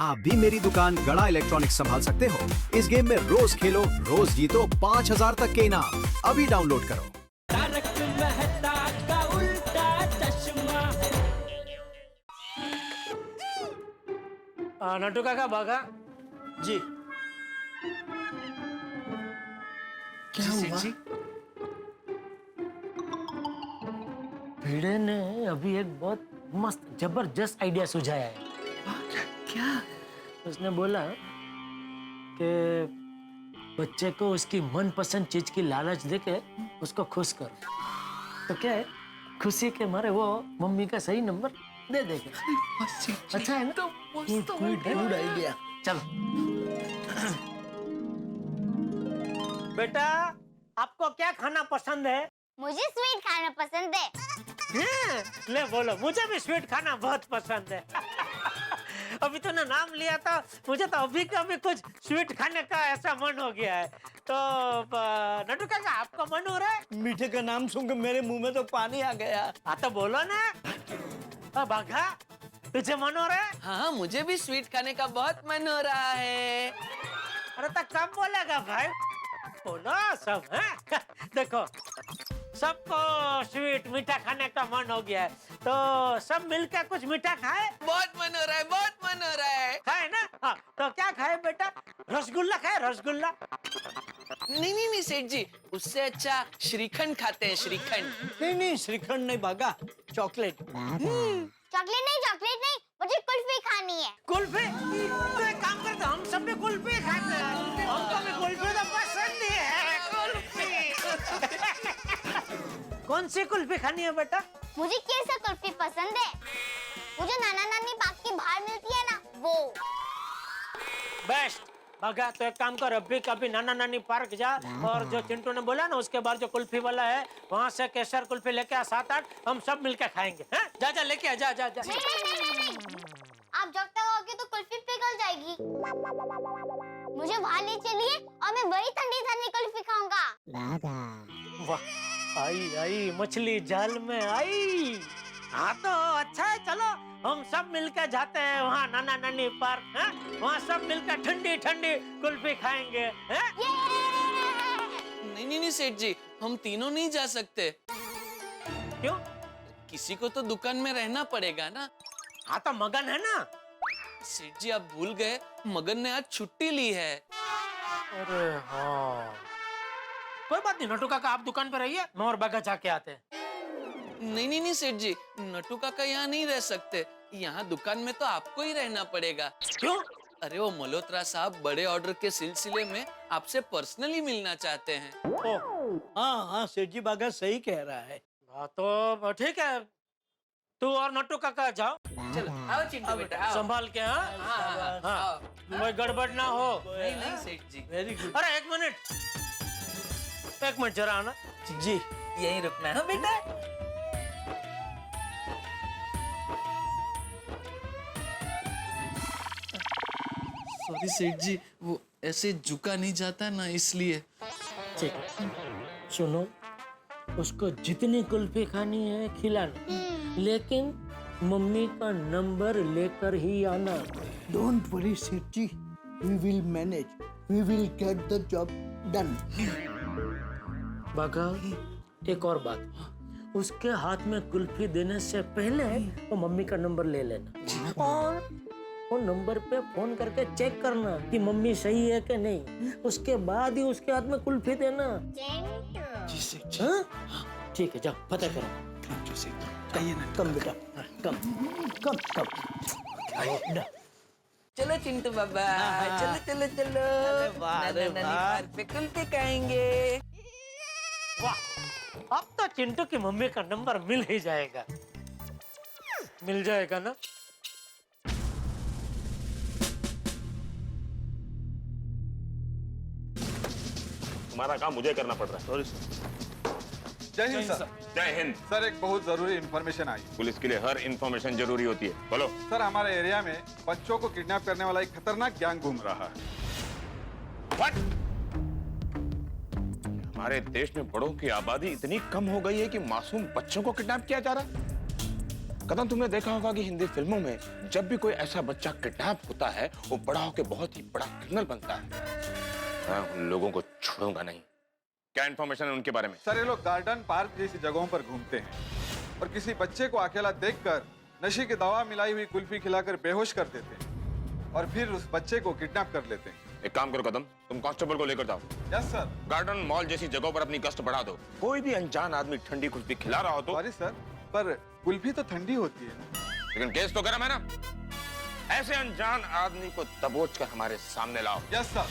आप भी मेरी दुकान गड़ा इलेक्ट्रॉनिक्स संभाल सकते हो। इस गेम में रोज खेलो, रोज जीतो 5000 तक के इनाम। अभी डाउनलोड करो। तारक मेहता का उल्टा चश्मा। नटू काका बघा जी। क्या हुआ? भिड़े ने अभी एक बहुत मस्त जबरदस्त आइडिया सुझाया है। क्या? उसने बोला कि बच्चे को उसकी मनपसंद चीज की लालच देके उसको खुश करो, तो क्या है, खुशी के मारे वो मम्मी का सही नंबर दे देगा। अच्छा है ना? तो गुड आइडिया। चलो बेटा, आपको क्या खाना पसंद है? मुझे स्वीट खाना पसंद है। ले बोलो, मुझे भी स्वीट खाना बहुत पसंद है। अभी तूने नाम लिया था, मुझे तो अभी का भी कुछ स्वीट खाने का ऐसा मन हो गया है। तो नटू काका, आपका मन हो रहा है? मीठे का नाम सुनकर मेरे मुंह में तो पानी आ गया। हाँ तो बोलो ना। बाघा, तुझे मन हो रहा है? हाँ, मुझे भी स्वीट खाने का बहुत मन हो रहा है। अरे तो कब बोलेगा भाई? बोलो सब है। देखो, सबको स्वीट मीठा खाने का मन हो गया है, तो सब मिलकर कुछ मीठा खाए। बहुत मन हो रहा है, बहुत मन हो रहा है। खाए ना? हाँ, तो क्या खाए बेटा? रसगुल्ला खाए, रसगुल्ला। नहीं सेठ जी, उससे अच्छा श्रीखंड खाते हैं, श्रीखंड। नहीं, श्रीखंड नहीं भागा, चॉकलेट। चॉकलेट नहीं, मुझे कुल्फी खानी है। कुल्फी? तो एक काम करते, हम सब भी कुल्फी खाते हैं। हमको भी कुल्फी तो पसंद ही है। कुल्फी। कौन सी कुल्फी खानी है बेटा? मुझे केसर कुल्फी पसंद है। मुझे नाना नानी पार्क की बाहर मिलती है ना, वो। बेस्ट। भगा, तो एक काम कर, अभी कभी नाना नानी पार्क जा और जो चिंटू ने बोला ना, उसके बाद जो कुल्फी वाला है वहाँ से केसर कुल्फी लेके आ, 7-8 हम सब मिलकर खाएंगे। हैं? जा लेके आ, जा। नहीं। आप जब तक आओगे तो कुल्फी पिघल जाएगी। मुझे वहाँ ले चलिए और मैं वही ठंडी ठंडी कुल्फी खाऊंगा। वाह, आई मछली जाल में आई। हाँ तो अच्छा है, चलो हम सब मिलकर जाते हैं वहाँ नाना नानी पार्क। हैं? वहाँ सब मिलकर ठंडी ठंडी कुल्फी खाएंगे। हैं? नहीं सेठ जी, हम तीनों नहीं जा सकते। क्यों? किसी को तो दुकान में रहना पड़ेगा ना। हाँ तो मगन है ना। सेठ जी, आप भूल गए, मगन ने आज छुट्टी ली है। अरे हाँ, कोई बात नहीं नटू काका, आप दुकान पर रहिए, मैं और बागा जाके आते हैं। नहीं सेठ जी, नटू काका यहाँ नहीं रह सकते। यहाँ दुकान में तो आपको ही रहना पड़ेगा। क्यों? अरे वो मल्होत्रा साहब बड़े ऑर्डर के सिलसिले में आपसे पर्सनली मिलना चाहते हैं। हाँ, सेठ जी बागा सही कह रहा है। हाँ तो ठीक है, तू और नट्टू काका जाओ। चलो आओ चिंटू बेटा, आओ। संभाल के। हाँ हाँ, हाँ, आओ। कोई गड़बड़ ना हो। नहीं सेठ जी। Very good. अरे एक मिनट जरा आना। जी, यहीं रुकना है बेटा। सॉरी सेठ जी, वो ऐसे झुका नहीं जाता ना, इसलिए। ठीक है, सुनो, उसको जितनी कुल्फी खानी है खिलाना, लेकिन मम्मी का नंबर लेकर ही आना। Don't worry Seth ji, we will manage, we will get the job done. बागा, एक और बात, उसके हाथ में कुल्फी देने से पहले वो मम्मी का नंबर ले लेना और वो नंबर पे फोन करके चेक करना कि मम्मी सही है कि नहीं। उसके बाद ही उसके हाथ में कुल्फी देना। जी सेठ जी। हाँ? ठीक है, जाओ पता करो। थैंक यू सेठ जी। आइए ना, कम बेटा, कम। चलो चिंटू बाबा, चलो नाना नानी पार्क पे कुल्फी खाएंगे। वाह, अब तो चिंटू की मम्मी का नंबर मिल ही जाएगा। मिल जाएगा ना? तुम्हारा काम मुझे करना पड़ रहा है। Sorry sir. जय हिंद सर। जय हिंद। सर एक बहुत जरूरी इंफॉर्मेशन आई। पुलिस के लिए हर इंफॉर्मेशन जरूरी होती है, बोलो। सर हमारे एरिया में बच्चों को किडनैप करने वाला एक खतरनाक गैंग घूम रहा है। What? हमारे देश में बड़ों की आबादी इतनी कम हो गई है कि मासूम बच्चों को किडनैप किया जा रहा है। कदम, तुमने देखा होगा कि हिंदी फिल्मों में जब भी कोई ऐसा बच्चा किडनैप होता है वो बड़ा होकर बहुत ही बड़ा क्रिमिनल बनता है। मैं उन लोगों को छोड़ूंगा नहीं। क्या इन्फॉर्मेशन है उनके बारे में? सर, ये लोग गार्डन पार्क जैसी जगहों पर घूमते हैं और किसी बच्चे को अकेला देखकर नशे की दवा मिलाई हुई कुल्फी खिलाकर बेहोश कर देते हैं और फिर उस बच्चे को किडनैप कर लेते हैं। एक काम करो कदम, तुम कांस्टेबल को लेकर जाओ। Yes sir. गार्डन मॉल जैसी जगहों पर अपनी गश्त बढ़ा दो। कोई भी अनजान आदमी ठंडी कुल्फी खिला रहा हो तो। सॉरी सर, पर कुल्फी तो ठंडी होती है ना। लेकिन केस तो गरम है ना। ऐसे अनजान आदमी को दबोच कर हमारे सामने लाओ। Yes sir.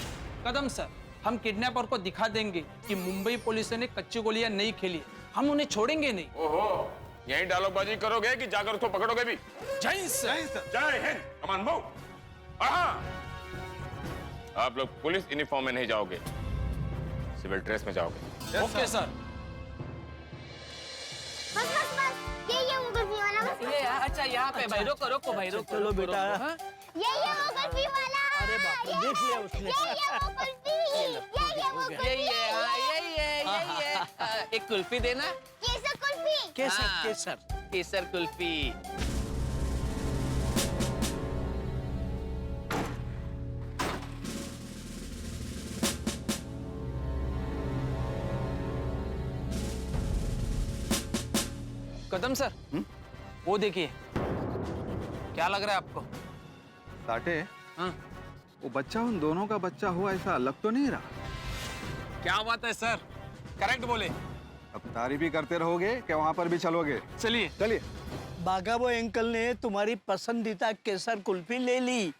कदम सर, हम किडनैपर को दिखा देंगे कि मुंबई पुलिस ने कच्ची गोलियां नहीं खेली, हम उन्हें छोड़ेंगे नहीं। ओहो, यही डायलॉगबाजी करोगे कि जाकर उसको पकड़ोगे भी? जय सर। जय हिंद। कमान मूव। हाँ, आप लोग पुलिस यूनिफॉर्म में नहीं जाओगे, सिविल ड्रेस में जाओगे। Okay sir. बस बस बस, ये वो कुल्फी वाला, बस ये अच्छा यहाँ पे भाई, रोको भाई, रोको। चलो बेटा। ये वो कुल्फी वाला। अरे बाप रे, देख लिया उसने। ये वो कुल्फी, ये वो कुल्फी। ये एक कुल्फी देना। केसर कुल्फी। केसर कुल्फी। कदम सर, वो देखिए, क्या लग रहा है आपको? साटे, हाँ? वो बच्चा उन दोनों का बच्चा हो ऐसा लग तो नहीं रहा। क्या बात है सर, करेक्ट बोले। अब तारीफ ही करते रहोगे क्या वहाँ पर भी चलोगे? चलिए चलिए। बागाबो अंकल ने तुम्हारी पसंदीदा केसर कुल्फी ले ली।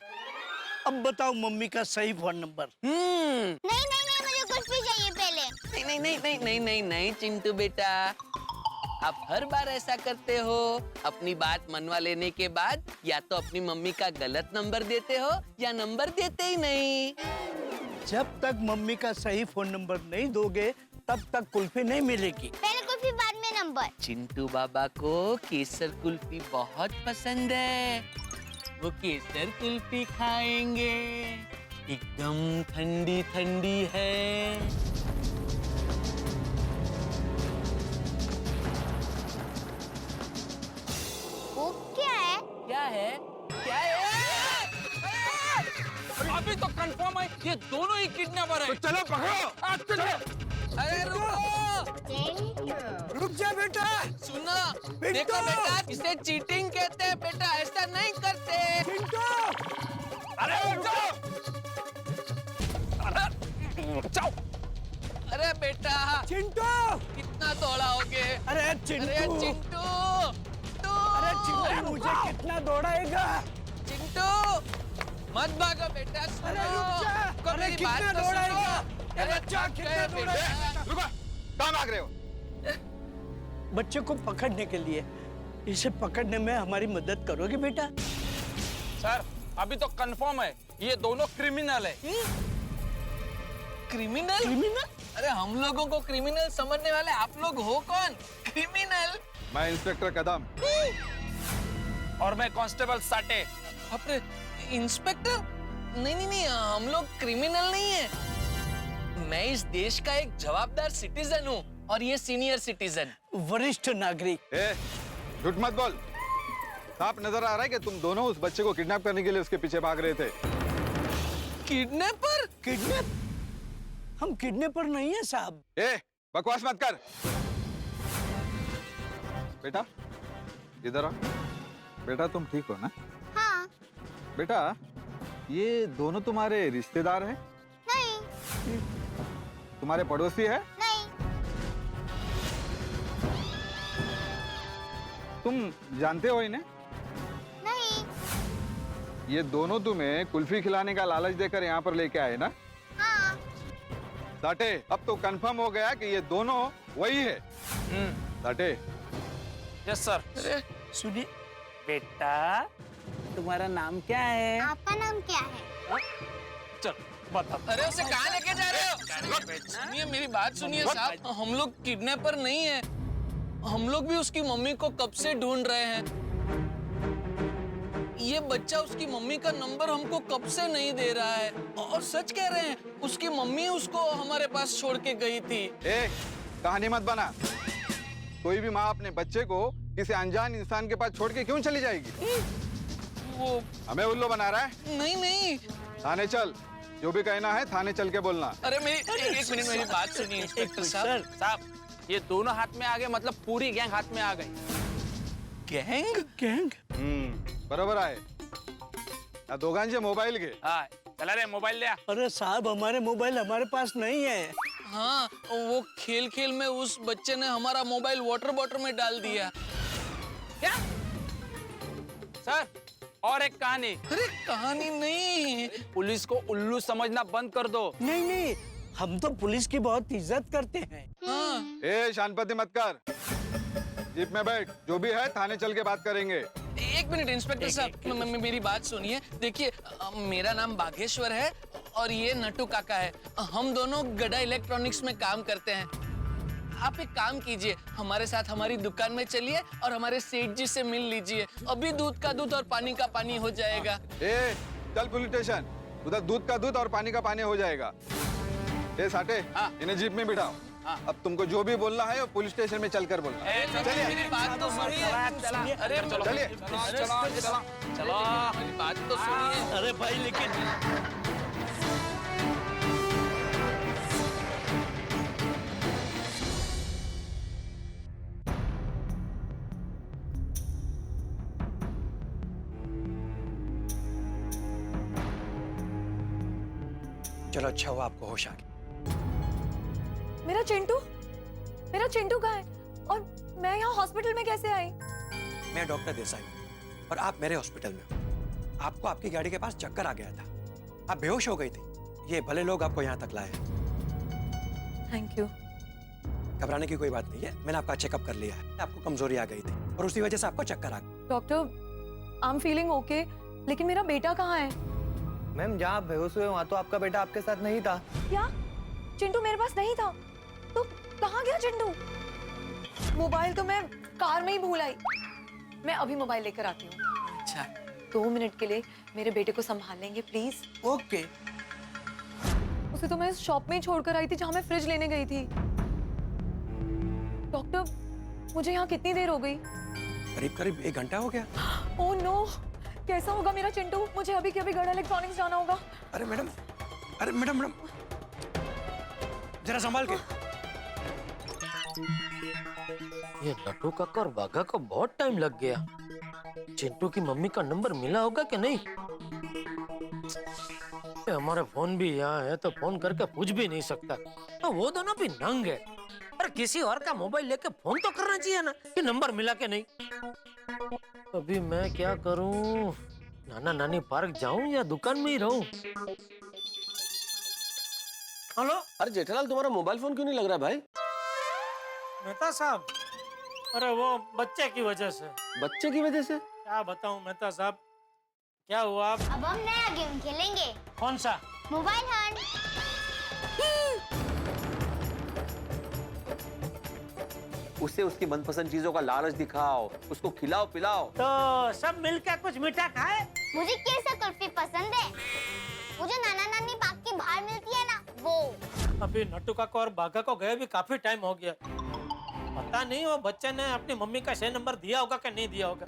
अब बताओ मम्मी का सही फोन नंबर। नहीं मुझे कुल्फी चाहिए पहले। नहीं चिंटू बेटा, आप हर बार ऐसा करते हो। अपनी बात मनवा लेने के बाद या तो अपनी मम्मी का गलत नंबर देते हो या नंबर देते ही नहीं। जब तक मम्मी का सही फोन नंबर नहीं दोगे तब तक कुल्फी नहीं मिलेगी। पहले कुल्फी बाद में नंबर। चिंटू बाबा को केसर कुल्फी बहुत पसंद है, वो केसर कुल्फी खाएंगे, एकदम ठंडी ठंडी है। वो क्या है? क्या है? क्या है? अभी तो कंफर्म है, ये दोनों ही किडनैपर हैं। तो चलो पकड़ो। अरे रुक जा बेटा। सुनो, देखो बेटा, इसे चीटिंग कहते हैं बेटा, ऐसा नहीं करते। अरे जाओ। अरे बेटा, चिंटू। कितना दौड़ाओगे? अरे चिंटू। चिंटू, अरे चिंटू, मुझे कितना दौड़ाएगा? चिंटू, मत भागो बेटा, सुनो। को मेरी बात कितना तो दौड़ाएगा? सुनो। अरे बच्चा कितना दौड़ाएगा? रुको, कहाँ भाग रहे हो? बच्चे को पकड़ने के लिए, इसे पकड़ने में हमारी मदद करोगे बेटा? सर, अभी तो कंफर्म है, ये दोनों क्रिमिनल है। क्रिमिनल? क्रिमिनल? अरे हम लोगों को क्रिमिनल समझने वाले आप लोग हो कौन? क्रिमिनल? मैं इंस्पेक्टर कदम। और मैं कांस्टेबल साटे। अपने इंस्पेक्टर? नहीं, हम लोग क्रिमिनल नहीं है। मैं इस देश का एक जवाबदार सिटीजन हूँ और ये सीनियर सिटीजन, वरिष्ठ नागरिक। झूठ मत बोल। साफ नजर आ रहा है कि तुम दोनों उस बच्चे को किडनैप करने के लिए उसके पीछे भाग रहे थे। किडनैपर? किडनैप? हम किडनैपर नहीं है साहब। बकवास मत कर। बेटा इधर आ। बेटा तुम ठीक हो ना? हाँ। बेटा ये दोनों तुम्हारे रिश्तेदार हैं? नहीं। तुम्हारे पड़ोसी है? नहीं। तुम जानते हो इन्हें? नहीं। ये दोनों तुम्हें कुल्फी खिलाने का लालच देकर यहाँ पर लेके आए ना? हाँ। साटे, अब तो कंफर्म हो गया कि ये दोनों वही है। साटे। Yes sir. अरे सुनिए बेटा, तुम्हारा नाम क्या है? आपका नाम क्या है? चल बता। अरे उसे कहाँ लेके जा रहे हो? सुनिए मेरी बात सुनिए साहब, हम लोग किडनैपर नहीं है। हम लोग भी उसकी मम्मी को कब से ढूंढ रहे हैं। ये बच्चा उसकी मम्मी का नंबर हमको कब से नहीं दे रहा है और सच कह रहे हैं, उसकी मम्मी उसको हमारे पास छोड़ के गई थी। कहानी मत बना। कोई भी माँ अपने बच्चे को किसी अनजान इंसान के पास छोड़ के क्यों चली जाएगी? वो हमें उल्लू बना रहा है? नहीं नहीं, थाने चल, जो भी कहना है थाने चल के बोलना। अरे मेरी एक मिनट मेरी बात सुनिए इंस्पेक्टर साहब। साहब, ये दोनों हाथ में आ गए, मतलब पूरी गैंग हाथ में आ गई। गैंग? गैंग? बरोबर आहे. या दोघांचे मोबाईल घे. हाँ, चला रे मोबाइल ले आ। अरे साहब, हमारे मोबाइल हमारे पास नहीं है। हाँ, वो खेल खेल में उस बच्चे ने हमारा मोबाइल वाटर बॉटल में डाल दिया। क्या? सर, और एक कहानी। अरे कहानी नहीं, पुलिस को उल्लू समझना बंद कर दो। नहीं नहीं, हम तो पुलिस की बहुत इज्जत करते हैं। हाँ। ए शानपति मत कर, जीप में बैठ, जो भी है थाने चल के बात करेंगे। एक मिनट इंस्पेक्टर साहब, मेरी बात सुनिए। देखिए, मेरा नाम बागेश्वर है और ये नट्टू काका है। हम दोनों गड़ा इलेक्ट्रॉनिक्स में काम करते हैं। आप एक काम कीजिए, हमारे साथ हमारी दुकान में चलिए और हमारे सेठ जी से मिल लीजिए। अभी दूध का दूध और पानी का पानी हो जाएगा। ए चल पुलिस स्टेशन, उधर दूध का दूध और पानी का पानी हो जाएगा। ए साटे, इन्हें जीप में बिठाओ। अब तुमको जो भी बोलना है वो पुलिस स्टेशन में चलकर बोलना। चलिए, मेरी बात तो सुनिए। अरे चलिए। चलो, मेरी बात तो सुनिए। अरे भाई, लेकिन चलो, अच्छा हुआ आपको होश आ गया। मेरा चिंटू कहाँ है? और मैं यहाँ हॉस्पिटल में कैसे आई? मैं डॉक्टर देसाई हूँ और आप मेरे हॉस्पिटल में हो। आपको आपकी गाड़ी के पास चक्कर आ गया था, आप बेहोश हो गई थी। ये भले लोग आपको यहाँ तक लाए हैं। Thank you. घबराने की कोई बात नहीं है, मैंने आपका चेकअप कर लिया है। आपको कमजोरी आ गई थी और उसी वजह से आपको चक्कर आ गया। Doctor, I am feeling okay, लेकिन मेरा बेटा कहाँ है? मैम, जहाँ आप बेहोश हुए वहाँ तो आपका बेटा आपके साथ नहीं था। क्या? चिंटू मेरे पास नहीं था? तो कहाँ गया चिंटू? मोबाइल तो मैं कार में ही भूल आई। मैं अभी मोबाइल लेकर आती हूँ। अच्छा, 2 मिनट के लिए मेरे बेटे को संभाल लेंगे प्लीज? ओके। उसे तो मैं इस शॉप में ही छोड़कर आई थी जहाँ मैं फ्रिज लेने गई थी। डॉक्टर, मुझे यहाँ कितनी देर हो गई? करीब करीब 1 घंटा हो गया। ओह नो, कैसा होगा मेरा चिंटू? मुझे अभी के अभी गड़ा इलेक्ट्रॉनिक्स जाना होगा। अरे मैडम, जरा संभाल के। ये नट्टू काका और बाघा को बहुत टाइम लग गया। चिंटू की मम्मी का नंबर मिला होगा कि नहीं? ये हमारा फोन भी यहाँ है तो फोन करके पूछ भी नहीं सकता। तो वो दोनों भी नंग है। पर किसी और का मोबाइल लेके फोन तो करना चाहिए ना कि नंबर मिला के नहीं। अभी मैं क्या करूं? नाना नानी पार्क जाऊं या दुकान में ही रहूं? हेलो। अरे जेठालाल, तुम्हारा मोबाइल फोन क्यों नहीं लग रहा भाई? मेहता साहब, अरे वो बच्चे की वजह से। बच्चे की वजह से? क्या बताऊं मेहता साहब, क्या हुआ? अब हम नया गेम खेलेंगे। कौन सा? Mobile Hunt. उसे उसकी मनपसंद चीजों का लालच दिखाओ, उसको खिलाओ पिलाओ। तो सब मिलकर कुछ मीठा खाए। मुझे केसर कुल्फी पसंद है। मुझे नाना नानी पार्क की बाहर मिलती है ना, वो। अभी नट्टू काका और बाघा को गए भी काफी टाइम हो गया। पता नहीं वो बच्चे ने अपनी मम्मी का सही नंबर दिया होगा कि नहीं दिया होगा।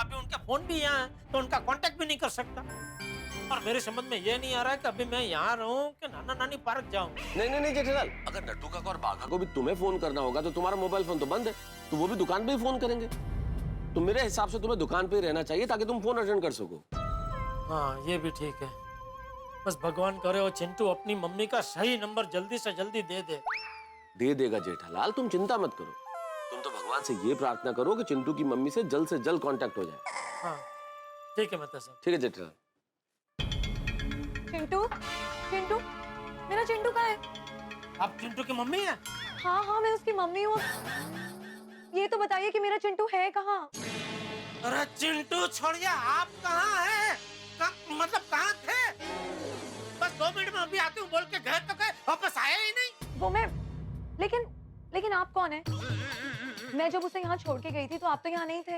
अभी उनका फोन भी यहाँ है तो उनका कांटेक्ट भी नहीं कर सकता। और मेरे समझ में ये नहीं आ रहा है कि अभी मैं यहाँ रहूं कि नाना नानी पार्क जाऊं। नहीं जेठालाल, अगर नट्टू काका और बाघा को भी तुम्हें फोन करना होगा तो तुम्हारा मोबाइल फोन तो बंद है, तो वो भी दुकान पे ही फोन करेंगे। तो मेरे हिसाब से तुम्हें दुकान पे ही रहना चाहिए ताकि तुम फोन अटेंड कर सको। हाँ, ये भी ठीक है। बस भगवान करे वो चिंटू अपनी मम्मी का सही नंबर जल्दी से जल्दी दे देगा जेठालाल, तुम चिंता मत करो। तुम तो भगवान से ये प्रार्थना करो कि चिंटू की मम्मी से जल्द कांटेक्ट हो जाए। हाँ ठीक है मेहता साहब। ठीक है जेठालाल। चिंटू, मेरा चिंटू कहाँ है? आप चिंटू की मम्मी हैं? हाँ, मैं उसकी मम्मी हूँ। ये तो बताइए कि मेरा चिंटू है कहाँ? अरे चिंटू छोड़िए, आप कहाँ हैं? मतलब कहाँ थे? बस 2 मिनट में अभी आती हूँ बोल के गए तो गए, वापस आए ही नहीं। वो मैं, लेकिन आप कौन है? मैं जब उसे यहाँ छोड़ के गई थी तो आप तो यहाँ नहीं थे।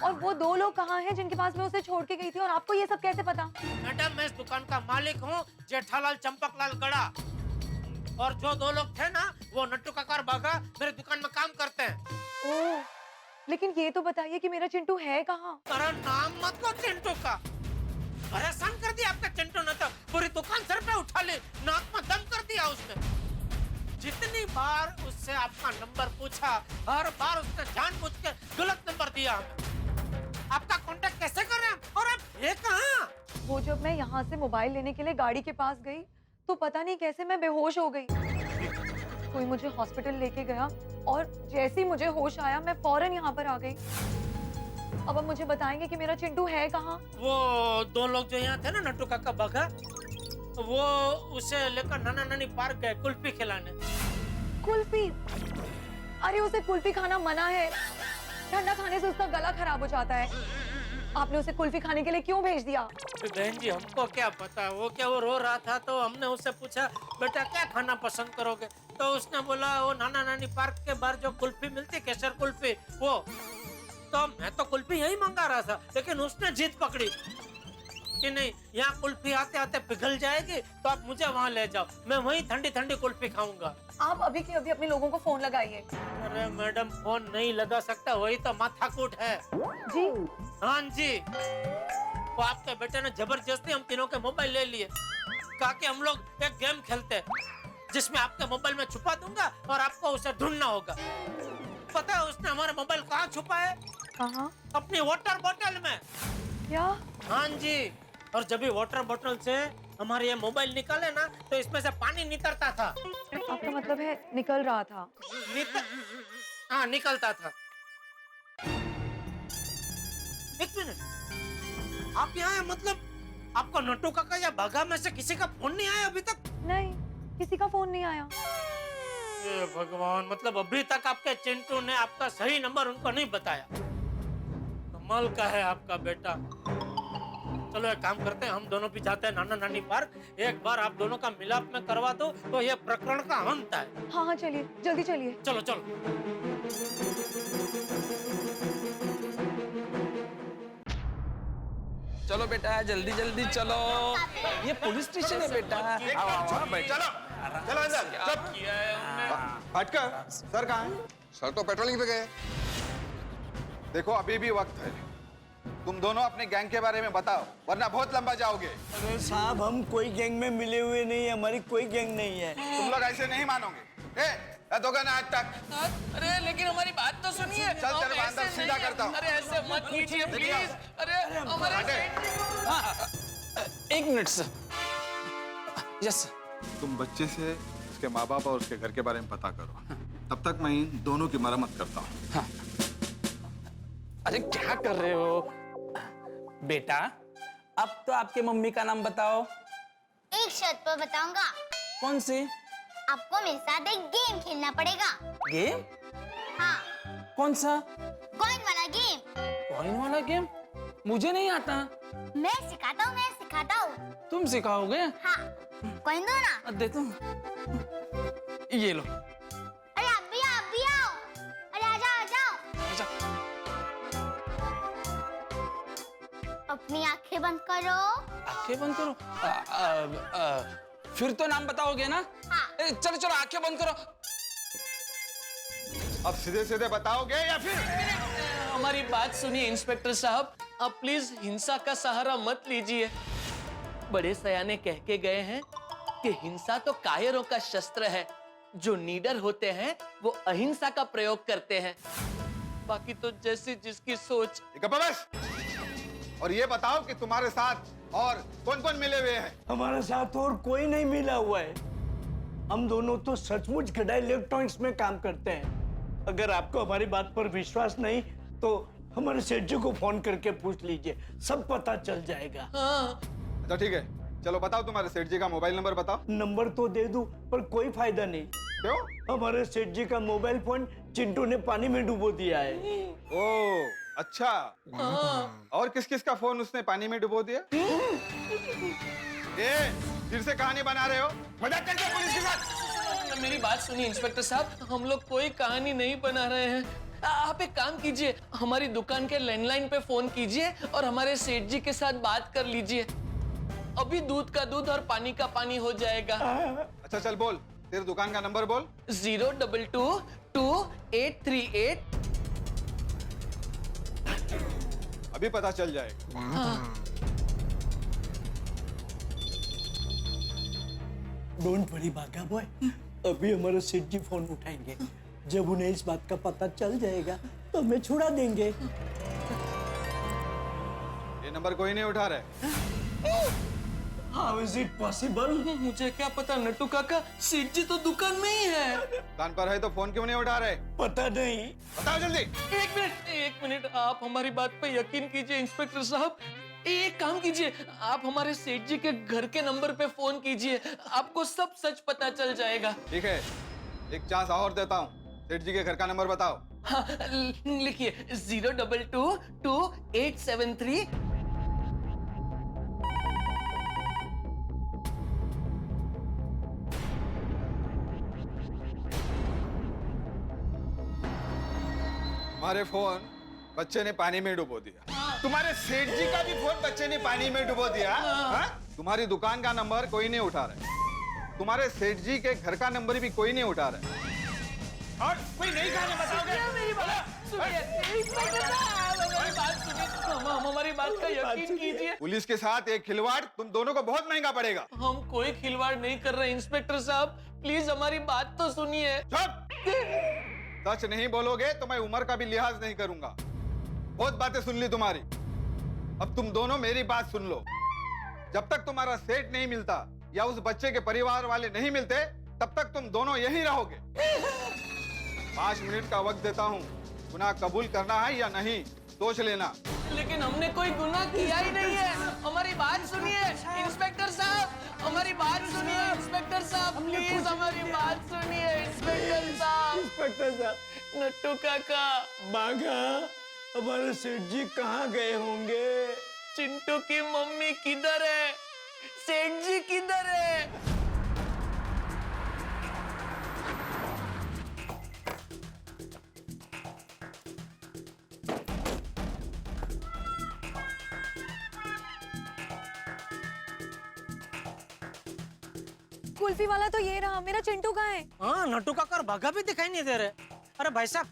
और वो 2 लोग कहाँ हैं जिनके पास मैं उसे छोड़ के गई थी और आपको ये सब कैसे पता? मैडम, मैं इस दुकान का मालिक हूँ, जेठालाल चंपकलाल गड़ा। और जो 2 लोग थे ना, वो नट्टू काका और बाघा मेरे दुकान में काम करते हैं। ओह, लेकिन ये तो बताइए कि मेरा चिंटू है कहाँ? अरे नाम मत लो चिंटू का, परेशान कर दिया आपका चिंटू ने तो पूरी दुकान सर पे उठा ली, नाक में दम कर दिया उसने। जितनी बार उससे आपका नंबर पूछा, हर बार उसने जानबूझ के गलत नंबर दिया हमें। आपका कांटेक्ट कैसे कर रहे हैं? और अब ये कहाँ? वो जब मैं यहाँ से मोबाइल लेने के लिए गाड़ी के पास गई तो पता नहीं कैसे मैं बेहोश हो गई। कोई मुझे हॉस्पिटल लेके गया और जैसे ही मुझे होश आया मैं फौरन यहाँ पर आ गई। अब आप मुझे बताएंगे कि मेरा चिंटू है कहाँ? वो दो लोग जो यहाँ थे ना, नट्टू काका बगा, वो उसे लेकर नाना नानी पार्क गए कुल्फी खिलाने। कुल्फी? अरे उसे कुल्फी खाना मना है, ठंडा खाने से उसका गला खराब हो जाता है। आपने उसे कुल्फी खाने के लिए क्यों भेज दिया? बहन जी हमको क्या पता, वो रो रहा था तो हमने उससे पूछा बेटा क्या खाना पसंद करोगे, तो उसने बोला वो नाना नानी पार्क के बाहर जो कुल्फी मिलती केसर कुल्फी वो। तो मैं तो कुल्फी यही मंगा रहा था, लेकिन उसने जिद पकड़ी कि नहीं यहाँ कुल्फी आते आते पिघल जाएगी तो आप मुझे वहाँ ले जाओ, मैं वहीं ठंडी ठंडी कुल्फी खाऊंगा। आप अभी के अभी अपने लोगों को फोन लगाइए। अरे मैडम फोन नहीं लगा सकता, वही तो माथाकूट है। जी हाँ जी, वो आपके बेटे ने जबरदस्ती हम तीनों के मोबाइल ले लिए, कहा कि हम लोग एक गेम खेलते हैं जिसमें आपके मोबाइल में छुपा दूंगा और आपको उसे ढूंढना होगा। पता है उसने हमारे मोबाइल कहाँ छुपा है? कहाँ? अपनी वाटर बोतल में। क्या? हाँ जी, और जब भी वाटर बोतल से हमारे ये मोबाइल निकाले ना तो इसमें से पानी निकलता था। आपका मतलब है निकल रहा था? हाँ निकलता था। एक मिनट, आप यहाँ हैं मतलब आपको नट्टू काका या बाघा में से किसी का फोन नहीं आया अभी तक? नहीं, किसी का फोन नहीं आया। ये भगवान, मतलब अभी तक आपके चिंटू ने आपका सही नंबर उनको नहीं बताया। कमाल का है आपका बेटा। चलो एक काम करते हैं, हम दोनों भी जाते हैं नाना नानी पार्क, एक बार आप दोनों का मिलाप में करवा दो तो ये प्रकरण का अंत है। हाँ हाँ चलिए, जल्दी चलिए। चलो चलो। चलो बेटा जल्दी जल्दी चलो, ये पुलिस स्टेशन है बेटा। चलो चलो अंदर। हटकर, सर कहाँ है? सर तो पेट्रोलिंग पे गए। देखो अभी भी वक्त है, तुम दोनों अपने गैंग के बारे में बताओ वरना बहुत लंबा जाओगे। अरे साहब हम कोई गैंग में मिले हुए नहीं, हमारी कोई गैंग नहीं है। तुम लोग ऐसे नहीं मानोगे। दोगा ना आज तक। अरे लेकिन हमारी बात तो सुनिए। चल चल मैं अंदर सीधा करता हूँ। अरे ऐसे मत कीजिए प्लीज। अरे हमारे एक मिनट सर। Yes sir. तुम बच्चे से उसके माँ बाप और उसके घर के बारे में पता करो, तब तक मैं इन दोनों की मरम्मत करता हूँ। हाँ। अरे क्या कर रहे हो बेटा? अब तो आपके मम्मी का नाम बताओ। एक शर्त पर बताऊंगा। कौन सी? आपको मेरे साथ एक गेम खेलना पड़ेगा। गेम? हाँ। कौन सा? कॉइन वाला गेम। कॉइन वाला गेम? मुझे नहीं आता। मैं सिखाता हूँ। तुम सिखाओगे? हाँ। कॉइन दो ना। दे दो। ये लो। अरे आप भी आओ। अरे आ जाओ। अपनी आंखें बंद करो। आंखें बंद करो? फिर तो नाम बताओगे ना? हाँ। चलो चलो आंखें बंद करो। अब सीधे सीधे बताओगे या फिर? हमारी बात सुनिए इंस्पेक्टर साहब, आप प्लीज हिंसा का सहारा मत लीजिए। बड़े सयाने कह के गए हैं कि हिंसा तो कायरों का शस्त्र है, जो नीडर होते हैं वो अहिंसा का प्रयोग करते हैं। बाकी तो जैसी जिसकी सोच। बस। और ये बताओ कि तुम्हारे साथ और कौन कौन मिले हुए हैं? हमारे साथ और कोई नहीं मिला हुआ है। हम दोनों तो सचमुच गड़ा इलेक्ट्रॉनिक्स में काम करते हैं। अगर आपको हमारी बात पर विश्वास नहीं तो हमारे सेठ जी को फोन करके पूछ लीजिए, सब पता चल जाएगा। हाँ। अच्छा ठीक है, चलो बताओ तुम्हारे सेठ जी का मोबाइल नंबर बताओ। नंबर तो दे दूं पर कोई फायदा नहीं। क्यों? हमारे सेठ जी का मोबाइल फोन चिंटू ने पानी में डुबो दिया है। ओह अच्छा। और किस किस का फोन उसने पानी में डुबो दिया? फिर से कहानी बना रहे हो? मजाक करते हो पुलिस के साथ? मेरी बात सुनिए इंस्पेक्टर साहब, हम लोग कोई कहानी नहीं बना रहे हैं। आप एक काम कीजिए, हमारी दुकान के लैंडलाइन पे फोन कीजिए और हमारे सेठ जी के साथ बात कर लीजिए। अभी दूध का दूध और पानी का पानी हो जाएगा। अच्छा चल बोल, तेरी दुकान का नंबर बोल। 0222838 अभी पता चल जाएगा। डोंट वरी बागा बॉय, अभी हमारे सेठ जी फोन उठाएंगे। जब उन्हें इस बात का पता चल जाएगा तो हमें छुड़ा देंगे। ये नंबर कोई नहीं उठा रहा। How is it possible? मुझे क्या पता नट्टू काका, सेठ जी तो दुकान में ही है। दुकान पर है तो फोन क्यों नहीं उठा रहे? पता नहीं। बताओ जल्दी। एक मिनट, आप हमारी बात पे यकीन कीजिए इंस्पेक्टर साहब। एक काम कीजिए, आप हमारे सेठ जी के घर के नंबर पे फोन कीजिए, आपको सब सच पता चल जाएगा। ठीक है, एक चांस और देता हूँ। सेठ जी के घर का नंबर बताओ। हाँ, लिखिए 0222873। तुम्हारे फोन बच्चे ने पानी में डुबो दिया। तुम्हारे सेठ जी का भी फोन बच्चे ने पानी में डुबो दिया। हाँ? तुम्हारी दुकान का नंबर कोई नहीं उठा रहा। तुम्हारे सेठ जी के घर का नंबर भी कोई नहीं उठा रहा। और कोई नहीं कहानी बताओगे? हमारी बात का यकीन कीजिए। पुलिस के साथ एक खिलवाड़ तुम दोनों को बहुत महंगा पड़ेगा। हम कोई खिलवाड़ नहीं कर रहे इंस्पेक्टर साहब, प्लीज हमारी बात तो सुनिए। सच नहीं बोलोगे तो मैं उम्र का भी लिहाज नहीं करूंगा। बहुत बातें सुन ली तुम्हारी, अब तुम दोनों मेरी बात सुन लो। जब तक तुम्हारा सेठ नहीं मिलता या उस बच्चे के परिवार वाले नहीं मिलते, तब तक तुम दोनों यहीं रहोगे। 5 मिनट का वक्त देता हूँ, गुनाह कबूल करना है या नहीं सोच लेना। लेकिन हमने कोई गुनाह किया ही नहीं है, हमारी बात सुनिए इंस्पेक्टर साहब, हमारी बात सुनिए इंस्पेक्टर साहब, प्लीज हमारी बात सुनिए इंस्पेक्टर साहब। इंस्पेक्टर साहब, नट्टू काका, बागा, हमारे सेठ जी कहाँ गए होंगे? चिंटू की मम्मी किधर है? सेठ जी किधर है? कुल्फी वाला तो ये रहा, मेरा चिंटू कहाँ है? हाँ, नट्टू काका और बागा भी दिखाई नहीं दे रहे। अरे भाई साहब,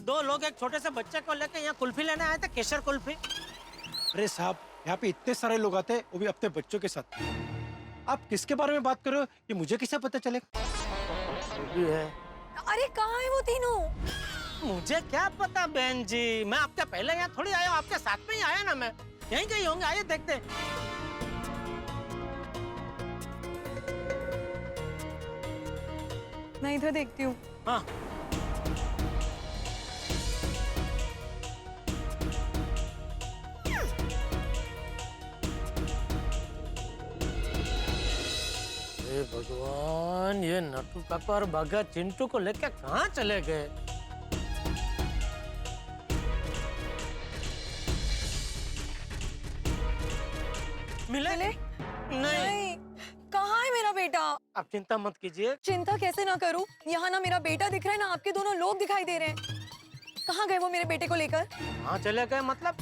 2 लोग एक छोटे से बच्चे को लेकर यहाँ कुल्फी लेने आए थे, केसर कुल्फी। अरे साहब, यहाँ पे इतने सारे लोग आते हैं, वो भी अपने बच्चों के साथ। आप किसके बारे में बात कर रहे हो? ये मुझे कैसे पता चलेगा? अरे कहाँ है वो तीनों? मुझे क्या पता बहन जी, मैं आपके पहले यहाँ थोड़ी आया हूँ, आपके साथ में ही आया ना मैं। यहीं कहीं होंगे, आइए देखते हैं। मैं इधर देखती हूँ। हाँ। हे भगवान, ये नट्टू काका और बागा चिंटू को लेकर कहाँ चले गए? मिले? नहीं। कहाँ है मेरा बेटा? आप चिंता मत कीजिए। चिंता कैसे ना करूं? यहाँ ना मेरा बेटा दिख रहा है, ना आपके दोनों लोग दिखाई दे रहे हैं। कहाँ गए वो मेरे बेटे को लेकर? हाँ, चले गए मतलब?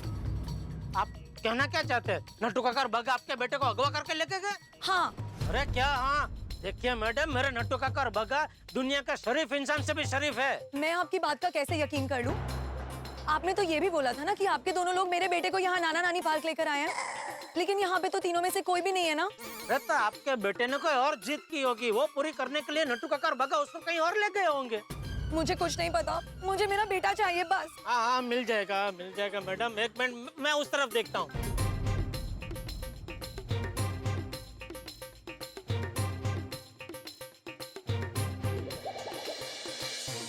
आप कहना क्या चाहते हैं? नट्टू काका और बागा आपके बेटे को अगवा करके लेके गए? हाँ। अरे क्या हाँ? देखिए मैडम, मेरे नट्टू काका और बागा दुनिया का शरीफ इंसान से भी शरीफ है। मैं आपकी बात का कैसे यकीन कर लूं? आपने तो ये भी बोला था ना कि आपके दोनों लोग मेरे बेटे को यहाँ नाना नानी पार्क लेकर आए हैं, लेकिन यहाँ पे तो तीनों में से कोई भी नहीं है ना। अरे तो आपके बेटे ने कोई और जिद की होगी, वो पूरी करने के लिए नट्टू काका और बागा उसको कहीं और ले गए होंगे। मुझे कुछ नहीं पता, मुझे मेरा बेटा चाहिए बस। हाँ, मिल जाएगा मैडम। एक मिनट, मैं उस तरफ देखता हूँ।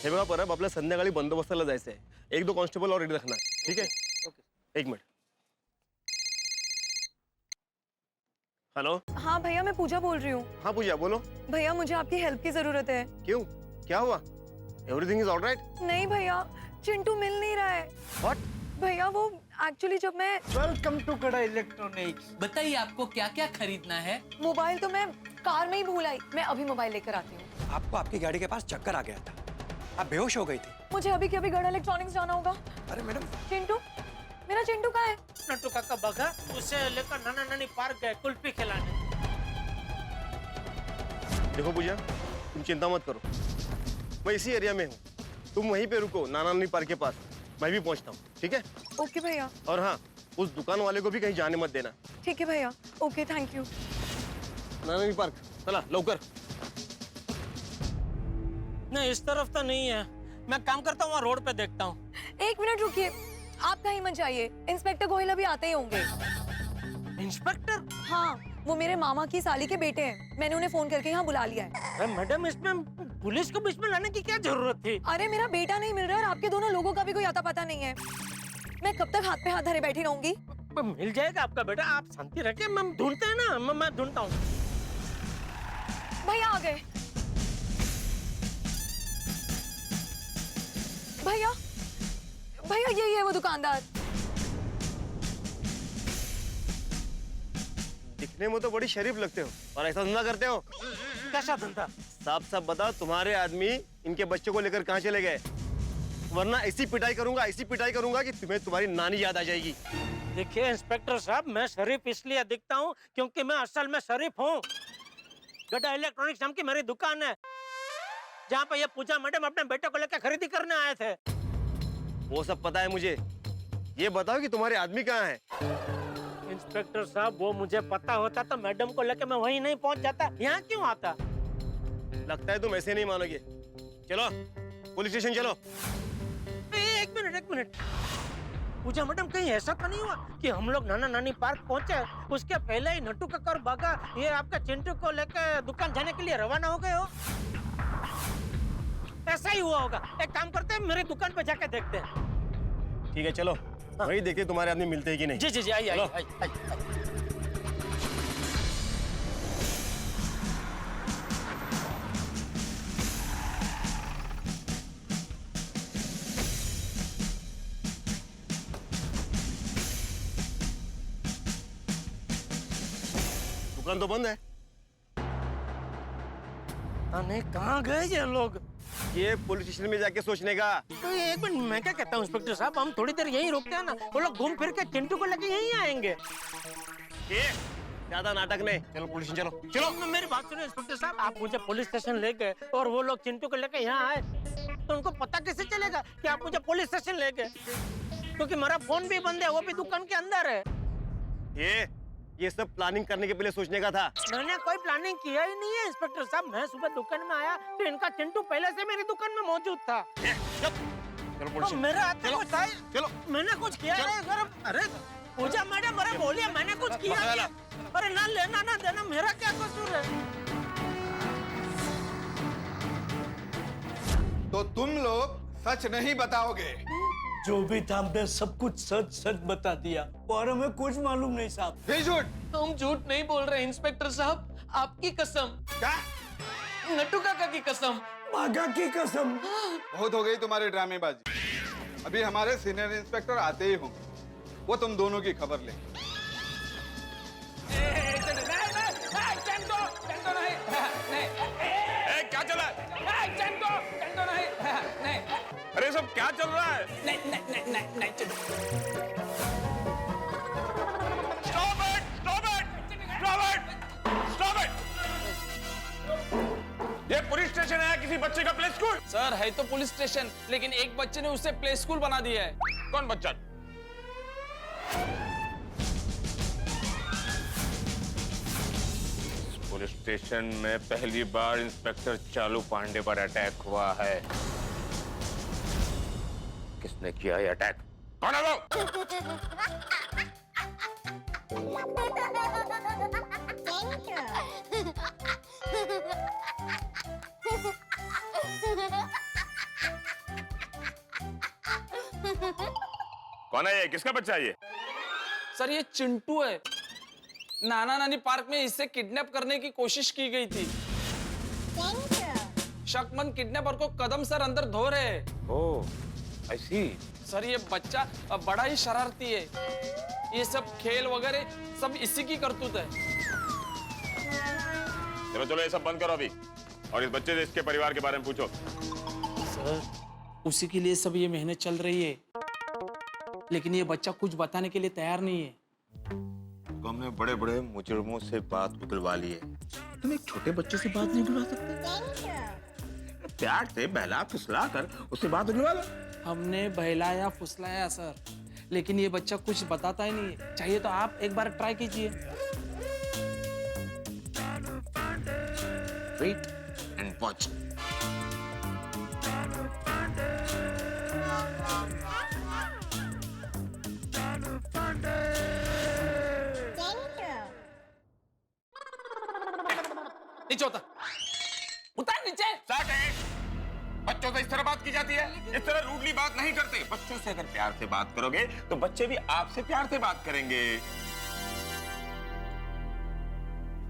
हे बघा, परब आपल्या संध्याकाळी बंदोबस्ताला जायचंय। 1-2 कॉन्स्टेबल और रेडी रखना, ठीक है? ओके। 1 मिनट। हेलो। हाँ भैया, मैं पूजा बोल रही हूँ। हाँ पूजा, बोलो। भैया, मुझे आपकी हेल्प की जरूरत है। क्यों, क्या हुआ? Everything is alright? नहीं भैया, चिंटू मिल नहीं रहा है। व्हाट? भैया वो एक्चुअली जब मैं वेलकम टू कड़ा इलेक्ट्रॉनिक्स। बताइए आपको क्या क्या खरीदना है? मोबाइल तो मैं कार में ही भूल आई, मैं अभी मोबाइल लेकर आती हूँ। आपको आपकी गाड़ी के पास चक्कर आ गया था, आप बेहोश हो गई थी। मुझे अभी के अभी गढ़ इलेक्ट्रॉनिक्स जाना होगा। अरे मैडम, चिंटू, मेरा चिंटू कहाँ है? नट्टू काका बागा उसे लेकर नाना नानी पार्क गए कुल्फी खिलाने। देखो पूजा, तुम चिंता मत करो, मैं इसी एरिया में हूँ। तुम वहीं पे रुको नाना नानी पार्क के पास, मैं भी पहुँचता हूँ, ठीक है? ओके भैया। और हाँ, उस दुकान वाले को भी कहीं जाने मत देना। ठीक है भैया। Okay, thank you. नानी पार्क चला लवकर। नहीं, इस तरफ तो नहीं है। मैं काम करता हूँ, वहाँ रोड पे देखता हूँ। 1 मिनट रुकिए, आप कहीं मत जाइए। इंस्पेक्टर गोयल अभी आते ही होंगे। इंस्पेक्टर? हाँ, वो मेरे मामा की साली के बेटे हैं। मैंने उन्हें फोन करके यहाँ बुला लिया है। अरे मैडम, इसमें पुलिस को बीच में लाने की क्या जरूरत थी? अरे मेरा बेटा नहीं मिल रहा है और आपके दोनों लोगों का भी कोई आता पता नहीं है। मैं कब तक हाथ पे हाथ धरे बैठी रहूंगी? मिल जाएगा आपका बेटा, आप शांति रखिए। मैं ढूंढते हैं ना, मैं ढूंढता हूँ। भैया आ गए। भैया, भैया यही है वो दुकानदार। दिखने में तो बड़ी शरीफ लगते हो और ऐसा धंधा करते हो। कैसा धंधा? साफ साफ बताओ, तुम्हारे आदमी इनके बच्चों को लेकर कहाँ चले गए? वरना ऐसी पिटाई करूंगा कि तुम्हें तुम्हारी नानी याद आ जाएगी। देखिए इंस्पेक्टर साहब, मैं शरीफ इसलिए दिखता हूँ क्योंकि मैं असल में शरीफ हूँ। गड्ढा इलेक्ट्रॉनिक्स नाम की मेरी दुकान है, जहाँ पे ये पूजा मैडम अपने बेटे को लेकर खरीदी करने आए थे। वो सब पता है मुझे। ये बताओ कि तुम्हारे आदमी कहाँ है? इंस्पेक्टर साहब, वो मुझे पता होता तो मैडम को लेकर मैं वहीं नहीं पहुँच जाता। यहाँ क्यों आता? लगता है तुम ऐसे नहीं मानोगे। चलो पुलिस स्टेशन चलो। एक मिनट। पूजा मैडम, कहीं ऐसा तो नहीं हुआ कि हम लोग नाना नानी पार्क पहुंचे, उसके पहले ही नट्टू काका और बागा ये आपका चिंटू को लेकर दुकान जाने के लिए रवाना हो गए हो? ऐसा ही हुआ होगा। एक काम करते हैं, मेरी दुकान पे जाके देखते हैं। ठीक है चलो। हाँ। वही देखिए तुम्हारे आदमी मिलते हैं कि नहीं। जी आइए। दुकान तो बंद है। नहीं, कहाँ गए ये लोग? ये पुलिस स्टेशन में जाके सोचने का। तो एक मिनट, मैं क्या कहता हूँ इंस्पेक्टर साहब, हम थोड़ी देर यहीं रुकते हैं ना, वो लोग घूम फिर के चिंटू को लेके यहीं आएंगे। ज्यादा नाटक नहीं, चलो पुलिस स्टेशन चलो। मेरी बात सुनो इंस्पेक्टर साहब, आप मुझे पुलिस स्टेशन ले गए और वो लोग चिंटू को लेके यहाँ आए, तो उनको पता कैसे चलेगा कि आप मुझे पुलिस स्टेशन ले गए? क्योंकि मेरा फोन भी बंद है, वो भी दुकान के अंदर है। ये सब प्लानिंग करने के पहले सोचने का था। मैंने कोई प्लानिंग किया ही नहीं है इंस्पेक्टर साहब। मैं सुबह दुकान में आया तो इनका चिंटू पहले से मेरी दुकान में मौजूद था। चलो पुलिस। मेरे हाथ में कुछ था? चलो। मैंने कुछ किया है? अरे पूजा मैडम, अरे बोलिए, मैंने कुछ किया क्या? अरे ना लेना ना देना, मेरा क्या कसूर है? तो तुम लोग सच नहीं बताओगे? जो भी था हमने सब कुछ सच बता दिया और हमें कुछ मालूम नहीं साहब। नहीं झूठ? हम झूठ नहीं बोल रहे इंस्पेक्टर साहब, आपकी कसम। क्या? नट्टू काका की कसम। बागा की कसम। बहुत हो गई तुम्हारी ड्रामेबाजी। अभी हमारे सीनियर इंस्पेक्टर आते ही होंगे, वो तुम दोनों की खबर लेंगे। क्या चला है? अरे सब क्या चल रहा है? नहीं। Stop it! ये पुलिस स्टेशन है किसी बच्चे का प्ले स्कूल? सर, है तो पुलिस स्टेशन, लेकिन एक बच्चे ने उसे प्ले स्कूल बना दिया है। कौन बच्चा? पुलिस स्टेशन में पहली बार इंस्पेक्टर चालू पांडे पर अटैक हुआ है। किसने किया ये अटैक? कौन है वो? कौन है ये? किसका बच्चा है ये? सर, ये चिंटू है। नाना नानी पार्क में इसे किडनैप करने की कोशिश की गई थी। शक्मंद किडनैपर को कदम सर अंदर धो रहे हैं। ओह, I see। सर, ये बच्चा बड़ा ही शरारती है। ये सब खेल वगैरह सब इसी की करतूत है। चलो ये सब बंद करो अभी, और इस बच्चे से इसके परिवार के बारे में पूछो। सर, उसी के लिए सब ये मेहनत चल रही है, लेकिन ये बच्चा कुछ बताने के लिए तैयार नहीं है। तो हमने बड़े बड़े मुजरिमों से बात उगलवा ली है, तुम एक छोटे बच्चे से बात नहीं उगलवा सकते? प्यार से बहला फुसला कर उससे बात उगलवा लो। हमने बहलाया फुसलाया सर, लेकिन ये बच्चा कुछ बताता ही नहीं है। चाहिए तो आप एक बार ट्राई कीजिए। Wait and watch. नीचे होता, उतार नीचे। बच्चों से इस तरह बात की जाती है? इस तरह रूडली बात नहीं करते। बच्चों से अगर प्यार से बात करोगे तो बच्चे भी आपसे प्यार से बात करेंगे।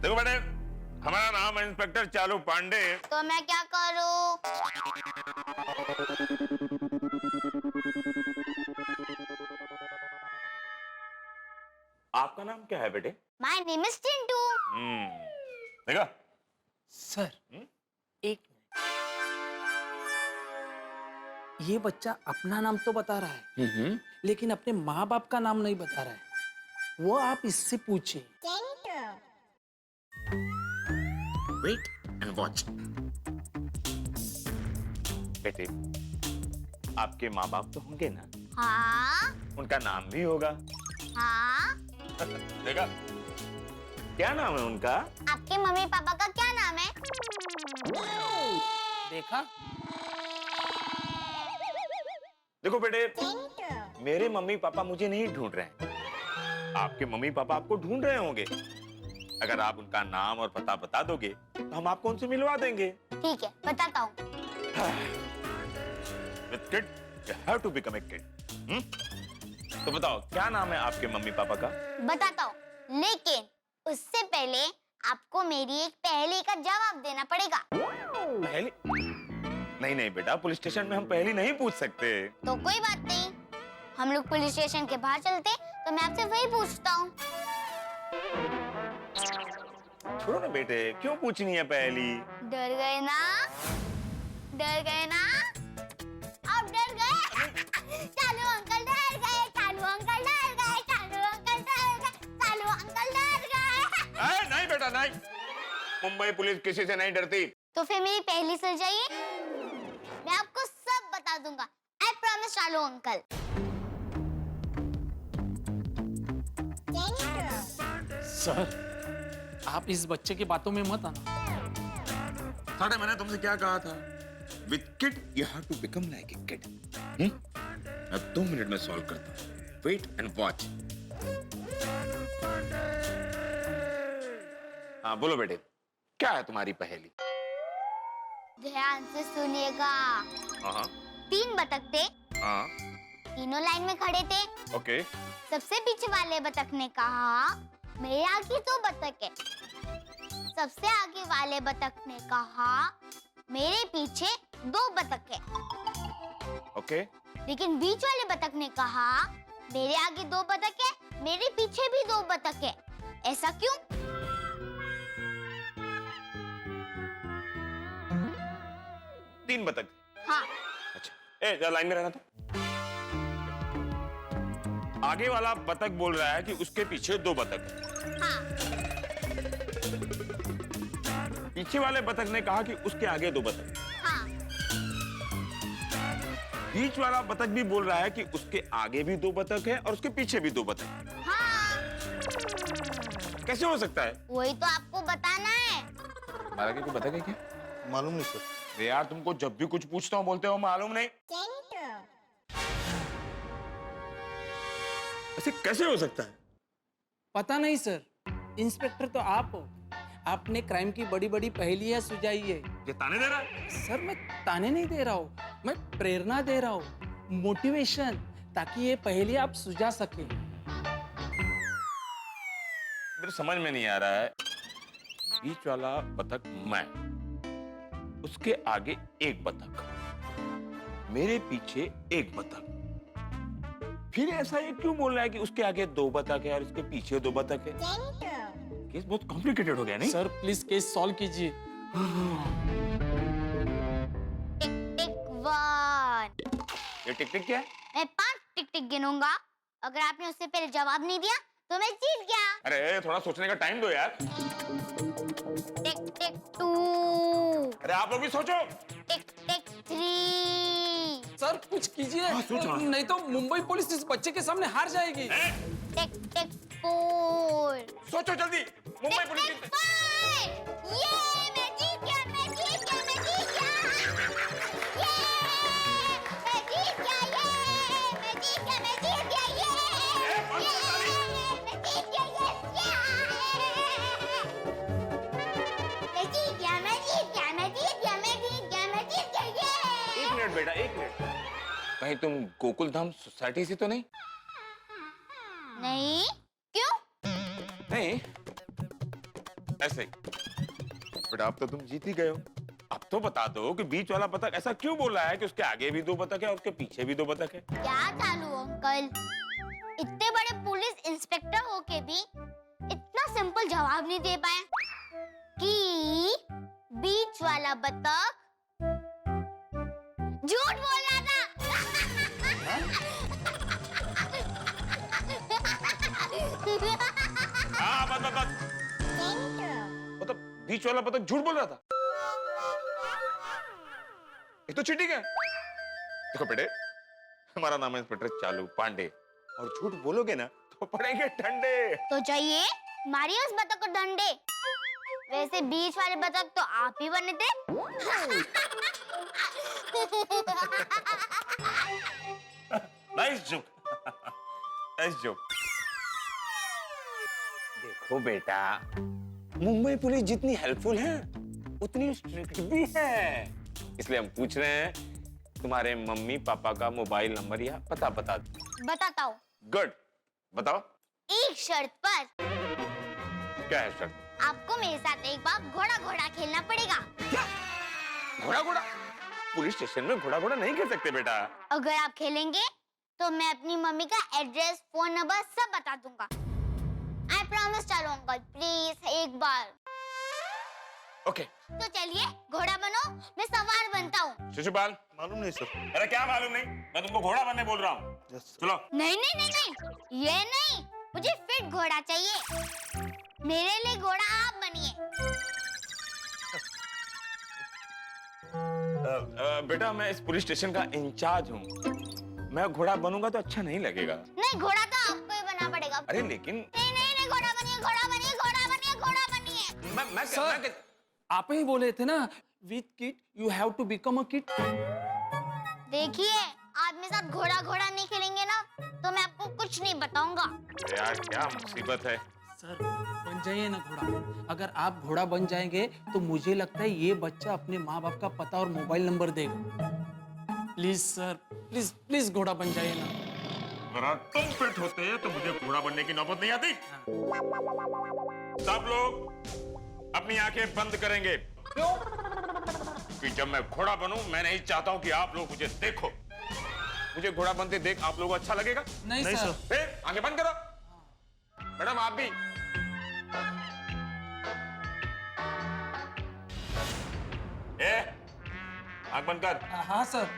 देखो बेटे, हमारा नाम है इंस्पेक्टर चालू पांडे। तो मैं क्या करूं? आपका नाम क्या है बेटे? My name is Chintu. देखा सर, एक ये बच्चा अपना नाम तो बता रहा है, लेकिन अपने माँ बाप का नाम नहीं बता रहा है। वो आप इससे पूछिए। Wait and watch. बेटे, आपके माँ बाप तो होंगे ना? हाँ उनका नाम भी होगा। हाँ। देखा, क्या नाम है उनका? आपके मम्मी पापा का क्या नाम है? देखा? देखो बेटे, मेरे मम्मी पापा मुझे नहीं ढूंढ रहे हैं, आपके मम्मी पापा आपको ढूंढ रहे होंगे। अगर आप उनका नाम और पता बता दोगे तो हम आपको उनसे मिलवा देंगे। ठीक है, बताता हूँ। With kid, you have to become a kid. तो बताओ, क्या नाम है आपके मम्मी पापा का? बताता हूँ, लेकिन उससे पहले आपको मेरी एक पहेली का जवाब देना पड़ेगा। पहली? नहीं नहीं बेटा, पुलिस स्टेशन में हम पहली नहीं पूछ सकते। तो कोई बात नहीं, हम लोग पुलिस स्टेशन के बाहर चलते, तो मैं आपसे वही पूछता हूँ। छोड़ो ना बेटे, क्यों पूछनी है पहली? डर गए ना? डर गए ना? अब डर गए? चालू अंकल डर गए, चालू अंकल डर गए, चालू अंकल डर गए, चालू अंकल डर गए। नहीं बेटा नहीं, मुंबई पुलिस किसी से नहीं डरती। तो फिर मेरी पहली सुल जाइए, मैं आपको सब बता दूंगा। आई प्रॉमिस चालू अंकल। सर, आप इस बच्चे की बातों में मत आना। साढ़े मैंने तुमसे क्या कहा था? With kid, you have to become like a kid. मैं 2 मिनट में सॉल्व करता हूँ। Wait and watch. हाँ बोलो बेटे, क्या है तुम्हारी पहेली? ध्यान से सुनिएगा। हाँ 3 बतख थे, हाँ तीनों लाइन में खड़े थे। ओके। सबसे पीछे वाले बतख ने कहा, मेरे आगे 2 बतख है। सबसे आगे वाले बतख ने कहा, मेरे पीछे 2 बतख है। ओके। लेकिन बीच वाले बतख ने कहा, मेरे आगे 2 बतख है, मेरे पीछे भी 2 बतख है। ऐसा क्यों? तीन बतख? हाँ। अच्छा, ए जरा लाइन में रहना। तो आगे वाला बतख बोल रहा है कि उसके पीछे 2 बतख है। हाँ। पीछे वाले बतख ने कहा कि उसके आगे 2 बतख। हाँ। बीच वाला बतख भी बोल रहा है कि उसके आगे भी 2 बतख है और उसके पीछे भी 2 बतख। हाँ। कैसे हो सकता है? वही तो आपको बताना है। हमारा कोई बतख है क्या? मालूम नहीं सर। अरे यार, तुमको जब भी कुछ पूछता हूँ बोलते हो मालूम नहीं। ऐसे कैसे हो सकता है? पता नहीं सर, इंस्पेक्टर तो आप हो। आपने क्राइम की बड़ी बड़ी पहेलियां सुझाई है। ये ताने दे रहा है? सर, मैं ताने नहीं दे रहा हूँ, मैं प्रेरणा दे रहा हूँ, मोटिवेशन, ताकि ये पहेलियां आप सुझा सके। मेरे समझ में नहीं आ रहा है। बीच वाला बतख मैं, उसके आगे 1 बतख, मेरे पीछे 1 बतख। फिर ऐसा ये क्यों बोल रहा है कि उसके आगे 2 बतख है और इसके पीछे 2 बतख है? केस बहुत कॉम्प्लिकेटेड हो गया नहीं? सर प्लीज केस सॉल्व कीजिए। टिक टिक 1। ये टिक टिक क्या है? मैं 5 टिक टिक गिनूंगा। अगर आपने उससे पहले जवाब नहीं दिया तो मैं जीत गया। अरे थोड़ा सोचने का टाइम दो यार। टिक टिक 2। अरे आप लोग भी सोचो। टिक टिक 3। सर कुछ कीजिए, नहीं तो मुंबई पुलिस इस बच्चे के सामने हार जाएगी। टिक टिक पोल। सोचो जल्दी, मुंबई पुलिस टिक टिक पोल। ये मैं जीत गया, मैं जीत गया, मैं जीत गया। ये मैं जीत गया, ये मैं जीत गया, मैं जीत गया, ये मैं जीत गया, मैं जीत गया, मैं जीत गया, मैं जीत गया, मैं जीत गया, मैं जीत गया, ये। एक मिनट बेटा, एक मिनट। कहीं तुम गोकुल धाम सोसाइटी से तो नहीं? नहीं, क्यों? नहीं, ऐसे ही। बेटा अब तो तुम जीत ही गए हो। अब तो बता दो कि बीच वाला बतख ऐसा क्यों बोल रहा है कि उसके आगे भी 2 बतख है और उसके पीछे भी 2 बतख है? क्या चालू अंकल, इतने बड़े पुलिस इंस्पेक्टर होके भी इतना सिंपल जवाब नहीं दे पाए कि बीच वाला बतख झूठ बोल रहा था। हाँ बस। मतलब बीच वाला बतख झूठ बोल रहा था? ये तो चीटिंग है। देखो बेटे, हमारा नाम है इंस्पेक्टर चालू पांडे और झूठ बोलोगे ना तो पड़ेंगे ठंडे। तो चाहिए मारिए उस बतख को डंडे। वैसे बीच वाले बतख तो आप ही बने थे। Nice joke, nice joke. देखो बेटा, मुंबई पुलिस जितनी हेल्पफुल है उतनी स्ट्रिक्ट भी है। इसलिए हम पूछ रहे हैं तुम्हारे मम्मी पापा का मोबाइल नंबर या पता बता दो। बताता हूँ। गुड, बताओ। एक शर्त पर। क्या है शर्त? आपको मेरे साथ एक बार घोड़ा घोड़ा खेलना पड़ेगा। क्या? घोड़ा घोड़ा? पुलिस स्टेशन में घोड़ा घोड़ा नहीं खेल सकते बेटा। अगर आप खेलेंगे तो मैं अपनी मम्मी का एड्रेस, फोन नंबर सब बता दूंगा। आई प्रॉमिस चालू अंकल, प्लीज एक बार। ओके। तो चलिए घोड़ा बनो, मैं सवार बनता हूँ। शिशुपाल, मालूम नहीं सर। अरे क्या मालूम नहीं? मैं तुमको घोड़ा बनने बोल रहा हूँ। चलो। नहीं नहीं नहीं नहीं, ये नहीं, मुझे फिट घोड़ा चाहिए। मेरे लिए घोड़ा आप बनिए। बेटा मैं इस पुलिस स्टेशन का इंचार्ज हूँ। मैं घोड़ा बनूंगा तो अच्छा नहीं लगेगा। नहीं, घोड़ा तो आपको ही बनना पड़ेगा। अरे लेकिन नहीं नहीं नहीं, घोड़ा बनिए, घोड़ा बनिए, घोड़ा बनिए, घोड़ा बनिए। मैं आप ही बोले थे ना, with kit you have to become a kit. देखिए, आप मेरे साथ घोड़ा घोड़ा नहीं खेलेंगे ना तो मैं आपको कुछ नहीं बताऊंगा। यार क्या मुसीबत है। सर बन जाइए ना घोड़ा। अगर आप घोड़ा बन जाएंगे तो मुझे लगता है ये बच्चा अपने माँ बाप का पता और मोबाइल नंबर देगा। प्लीज सर, प्लीज प्लीज घोड़ा बन जाइए ना। अगर तुम फिट होते तो मुझे घोड़ा बनने की नौबत नहीं आती। सब लोग अपनी आंखें बंद करेंगे। क्यों? कि जब मैं घोड़ा बनूं मैं नहीं चाहता हूं कि आप लोग मुझे देखो। मुझे घोड़ा बनते देख आप लोगों को अच्छा लगेगा? नहीं सर। फिर आंखें बंद करो। मैडम आप भी। आंख बंद कर। हाँ सर।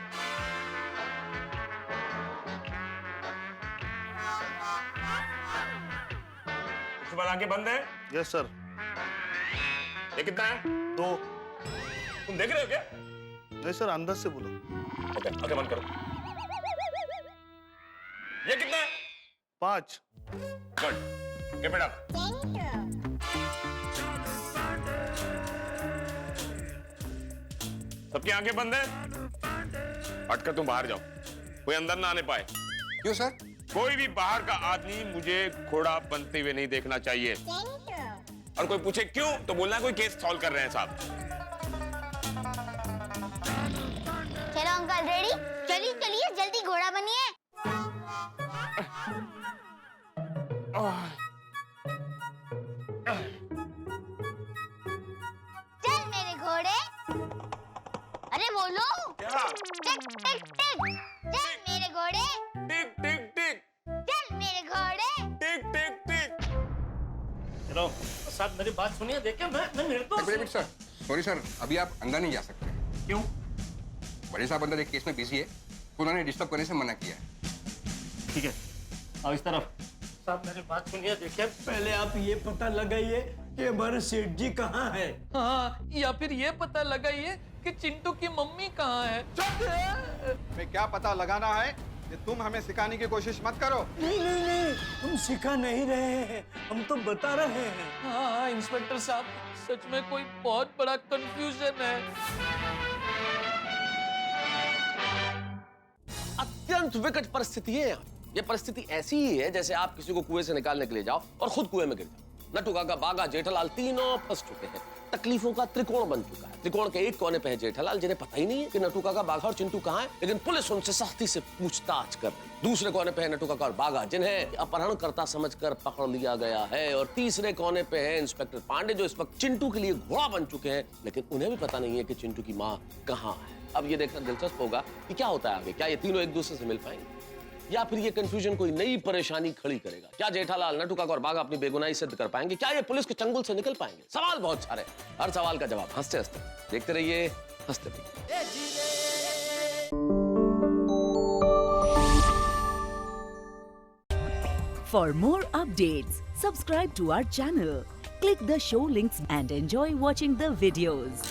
आंखें बंद है? Yes sir. ये कितना है? 2। तुम देख रहे हो क्या? नहीं सर, अंदर से बोलो। आंखें बंद करो। ये कितना है? 5। गुड। Keep it up. सबकी आंखें बंद है? हटकर तुम बाहर जाओ, कोई अंदर ना आने पाए। क्यों सर? कोई भी बाहर का आदमी मुझे घोड़ा बनते हुए नहीं देखना चाहिए। और कोई पूछे क्यों तो बोलना कोई केस सॉल्व कर रहे हैं साहब। चलो अंकल रेडी, चलिए चलिए जल्दी घोड़ा बनिए। चल मेरे घोड़े। अरे बोलो। क्या? टिक टिक टिक। चल मेरे घोड़े। टिक टिक टिक। चल मेरे घोड़े। टिक टिक टिक। चलो साहब मेरी बात सुनिए, देखिए मैं निर्दोष। सर सॉरी सर, अभी आप अंदर नहीं जा सकते। क्यों? बड़े साहब अंदर एक केस में बिजी है, तो उन्होंने डिस्टर्ब करने से मना किया है। ठीक है, आओ इस तरफ। साहब मेरी बात सुनिए, देखिए पहले आप ये पता लगाइए कि हमारे सेठ जी कहाँ है। हाँ, या फिर ये पता लगाइए कि चिंटू की मम्मी कहाँ है। मैं क्या पता लगाना है कि तुम हमें सिखाने की कोशिश मत करो। नहीं नहीं नहीं, हम सिखा नहीं रहे हैं, हम तो बता रहे हैं। हाँ इंस्पेक्टर साहब, सच में कोई बहुत बड़ा कंफ्यूजन है। अत्यंत विकट परिस्थिति है यहाँ। ये परिस्थिति ऐसी ही है जैसे आप किसी को कुएं से निकालने के लिए जाओ और खुद कुएं में गिर जाओ। नटू काका, बागा, जेठालाल तीनों फंस चुके हैं। तकलीफों का त्रिकोण बन चुका है। त्रिकोण के एक कोने पे है जेठालाल, जिन्हें पता ही नहीं है कि नटू काका, बाघा और चिंटू कहाँ है, लेकिन पुलिस उनसे सख्ती से पूछताछ कर रही है। दूसरे कोने पे है नटू काका और बाघा, जिन्हें अपहरणकर्ता समझकर पकड़ लिया गया है। और तीसरे कोने पे है इंस्पेक्टर पांडे, जो इस वक्त चिंटू के लिए घोड़ा बन चुके हैं, लेकिन उन्हें भी पता नहीं है कि चिंटू की माँ कहाँ है। अब ये देखना दिलचस्प होगा कि क्या होता है आगे। क्या ये तीनों एक दूसरे से मिल पाएंगे या फिर ये कंफ्यूजन कोई नई परेशानी खड़ी करेगा? क्या जेठालाल, नटू काका और बाघा अपनी बेगुनाही सिद्ध कर पाएंगे? क्या ये पुलिस के चंगुल से निकल पाएंगे? सवाल बहुत सारे, हर सवाल का जवाब हंसते हंसते देखते रहिए, हंसते रहिए। For more updates, subscribe to our channel, click the show links and enjoy watching the videos.